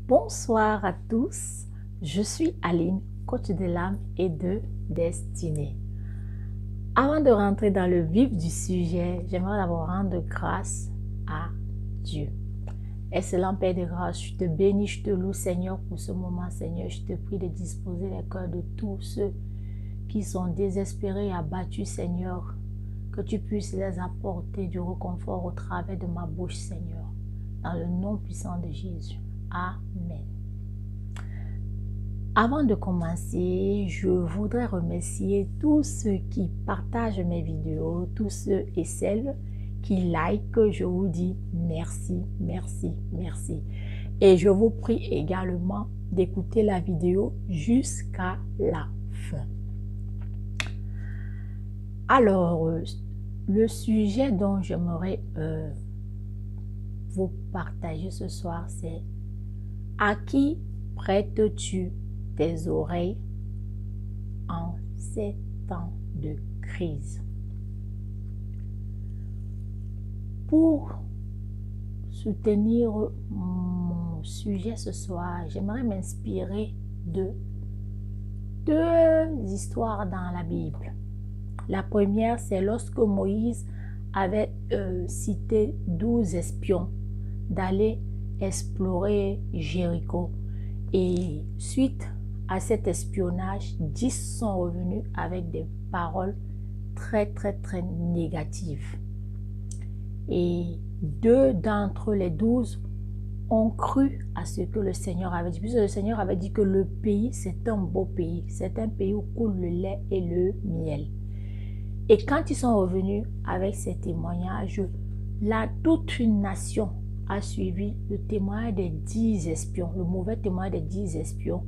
Bonsoir à tous, je suis Aline, coach de l'âme et de destinée. Avant de rentrer dans le vif du sujet, j'aimerais d'abord rendre grâce à Dieu. Excellent Père de grâce, je te bénis, je te loue Seigneur pour ce moment Seigneur. Je te prie de disposer les cœurs de tous ceux qui sont désespérés et abattus Seigneur. Que tu puisses les apporter du réconfort au travers de ma bouche Seigneur. Dans le nom puissant de Jésus. Amen. Avant de commencer, je voudrais remercier tous ceux qui partagent mes vidéos, tous ceux et celles qui like. Je vous dis merci, merci, merci. Et je vous prie également d'écouter la vidéo jusqu'à la fin. Alors, le sujet dont j'aimerais vous partager ce soir, c'est: à qui prêtes-tu tes oreilles en ces temps de crise? Pour soutenir mon sujet ce soir, j'aimerais m'inspirer de deux histoires dans la Bible. La première, c'est lorsque Moïse avait cité 12 espions d'aller explorer Jéricho. Et suite à cet espionnage, 10 sont revenus avec des paroles très négatives. Et 2 d'entre les 12 ont cru à ce que le Seigneur avait dit. Puisque le Seigneur avait dit que le pays, c'est un beau pays. C'est un pays où coule le lait et le miel. Et quand ils sont revenus avec ces témoignages, là, toute une nation a suivi le témoignage des 10 espions, le mauvais témoignage des 10 espions.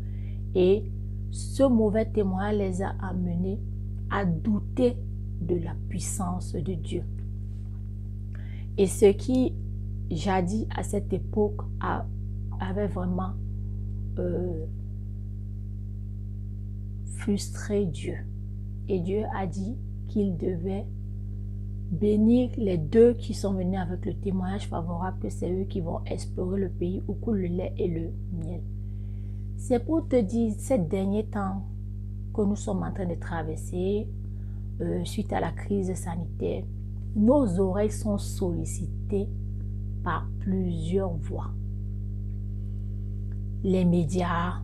Et ce mauvais témoignage les a amenés à douter de la puissance de Dieu. Et ce qui, jadis à cette époque, avait vraiment frustré Dieu. Et Dieu a dit qu'il devait bénir les 2 qui sont venus avec le témoignage favorable, que c'est eux qui vont explorer le pays où coule le lait et le miel. C'est pour te dire, ces derniers temps que nous sommes en train de traverser, suite à la crise sanitaire, nos oreilles sont sollicitées par plusieurs voix. Les médias,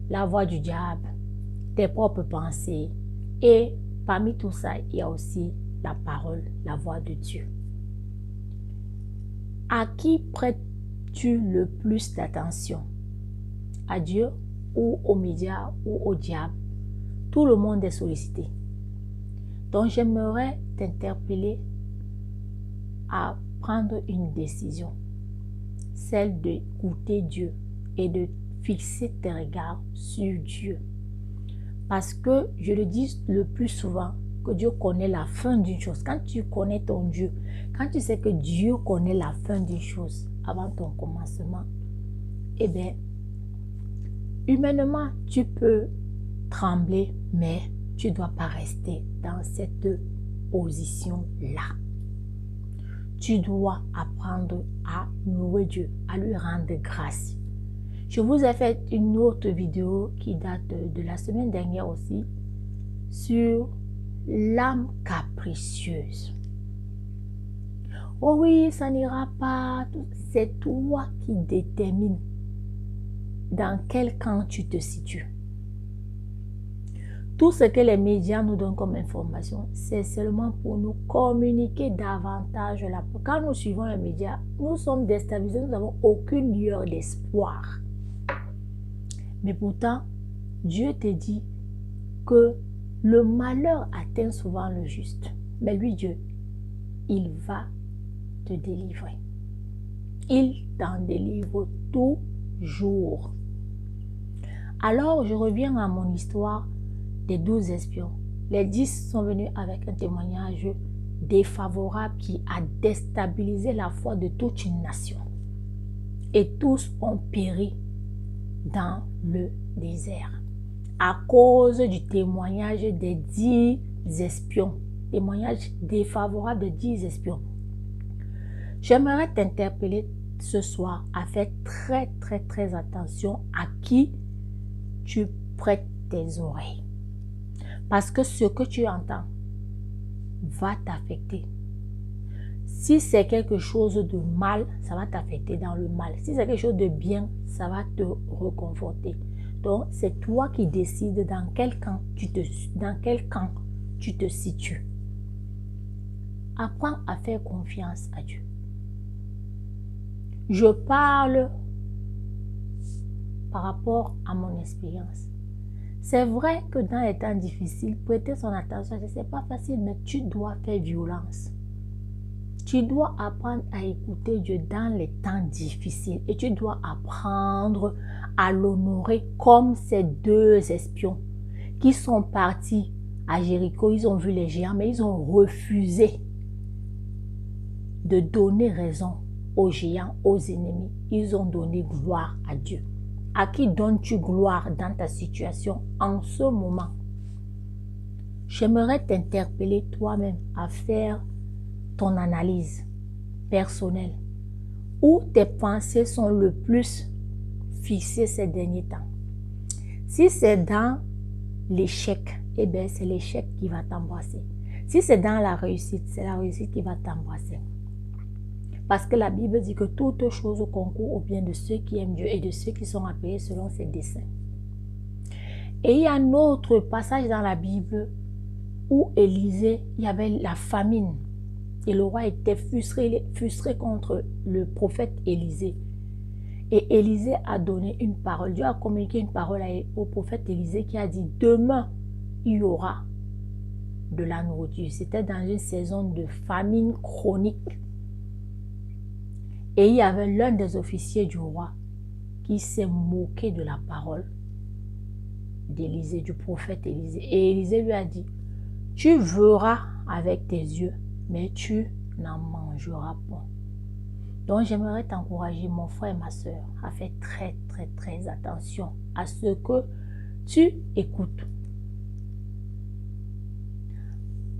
la voix du diable, tes propres pensées, et parmi tout ça, il y a aussi la parole, la voix de Dieu. À qui prêtes-tu le plus d'attention? À Dieu ou aux médias ou au diable? Tout le monde est sollicité. Donc j'aimerais t'interpeller à prendre une décision, celle d'écouter Dieu et de fixer tes regards sur Dieu. Parce que je le dis le plus souvent, que Dieu connaît la fin d'une chose. Quand tu connais ton Dieu, quand tu sais que Dieu connaît la fin d'une chose avant ton commencement, eh bien, humainement, tu peux trembler, mais tu ne dois pas rester dans cette position-là. Tu dois apprendre à louer Dieu, à lui rendre grâce. Je vous ai fait une autre vidéo qui date de la semaine dernière aussi sur l'âme capricieuse. Oh oui, ça n'ira pas. C'est toi qui détermines dans quel camp tu te situes. Tout ce que les médias nous donnent comme information, c'est seulement pour nous communiquer davantage la peur. Quand nous suivons les médias, nous sommes déstabilisés, nous n'avons aucune lueur d'espoir. Mais pourtant, Dieu te dit que le malheur atteint souvent le juste. Mais lui, Dieu, il va te délivrer. Il t'en délivre toujours. Alors, je reviens à mon histoire des 12 espions. Les 10 sont venus avec un témoignage défavorable qui a déstabilisé la foi de toute une nation. Et tous ont péri dans le désert à cause du témoignage des 10 espions. Témoignage défavorable de 10 espions. J'aimerais t'interpeller ce soir à faire très, très, très attention à qui tu prêtes tes oreilles. Parce que ce que tu entends va t'affecter. Si c'est quelque chose de mal, ça va t'affecter dans le mal. Si c'est quelque chose de bien, ça va te reconforter. Donc, c'est toi qui décides dans quel camp tu te situes. Apprends à faire confiance à Dieu. Je parle par rapport à mon expérience. C'est vrai que dans les temps difficiles, prêter son attention, ce n'est pas facile, mais tu dois faire violence. Tu dois apprendre à écouter Dieu dans les temps difficiles et tu dois apprendre à l'honorer comme ces 2 espions qui sont partis à Jéricho. Ils ont vu les géants, mais ils ont refusé de donner raison aux géants, aux ennemis. Ils ont donné gloire à Dieu. À qui donnes-tu gloire dans ta situation en ce moment? J'aimerais t'interpeller toi-même à faire ton analyse personnelle. Où tes pensées sont le plus fixées ces derniers temps. Si c'est dans l'échec, eh bien c'est l'échec qui va t'embrasser. Si c'est dans la réussite, c'est la réussite qui va t'embrasser. Parce que la Bible dit que toutes choses concourent au bien de ceux qui aiment Dieu et de ceux qui sont appelés selon ses desseins. Et il y a un autre passage dans la Bible où Élisée, il y avait la famine. Et le roi était frustré contre le prophète Élisée. Et Élisée a donné une parole. Dieu a communiqué une parole au prophète Élisée qui a dit « Demain, il y aura de la nourriture. » C'était dans une saison de famine chronique. Et il y avait l'un des officiers du roi qui s'est moqué de la parole d'Élisée, du prophète Élisée. Et Élisée lui a dit « Tu verras avec tes yeux, mais tu n'en mangeras pas. » Donc, j'aimerais t'encourager, mon frère et ma soeur, à faire très, très, très attention à ce que tu écoutes.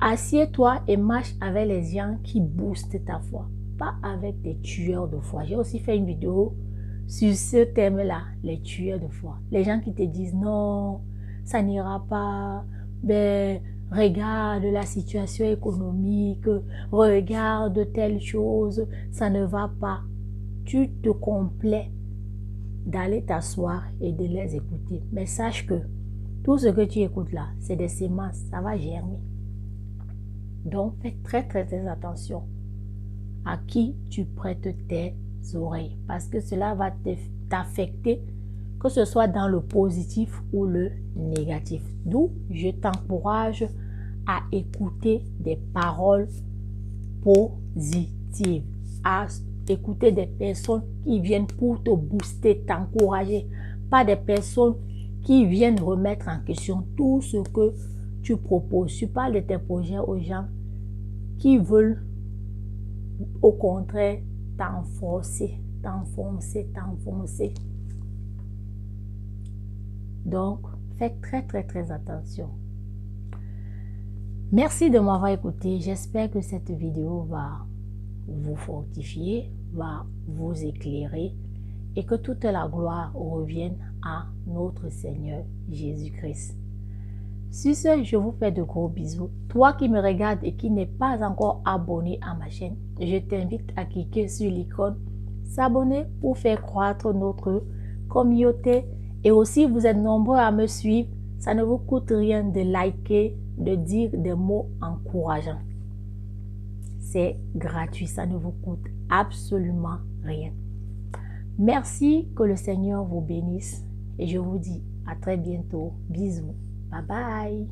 Assieds-toi et marche avec les gens qui boostent ta foi, pas avec des tueurs de foi. J'ai aussi fait une vidéo sur ce thème-là, les tueurs de foi. Les gens qui te disent non, ça n'ira pas, ben, regarde la situation économique, regarde telle chose, ça ne va pas. Tu te complais d'aller t'asseoir et de les écouter. Mais sache que tout ce que tu écoutes là, c'est des semences, ça va germer. Donc, fais très très très attention à qui tu prêtes tes oreilles. Parce que cela va t'affecter, que ce soit dans le positif ou le négatif. D'où je t'encourage à écouter des paroles positives, à écouter des personnes qui viennent pour te booster, t'encourager, pas des personnes qui viennent remettre en question tout ce que tu proposes. Tu parles de tes projets aux gens qui veulent au contraire t'enfoncer. Donc, faites très très très attention. Merci de m'avoir écouté. J'espère que cette vidéo va vous fortifier, va vous éclairer et que toute la gloire revienne à notre Seigneur Jésus-Christ. Sur ce, je vous fais de gros bisous. Toi qui me regardes et qui n'es pas encore abonné à ma chaîne, je t'invite à cliquer sur l'icône s'abonner pour faire croître notre communauté. Et aussi, vous êtes nombreux à me suivre. Ça ne vous coûte rien de liker, de dire des mots encourageants. C'est gratuit, ça ne vous coûte absolument rien. Merci, que le Seigneur vous bénisse. Et je vous dis à très bientôt. Bisous. Bye bye.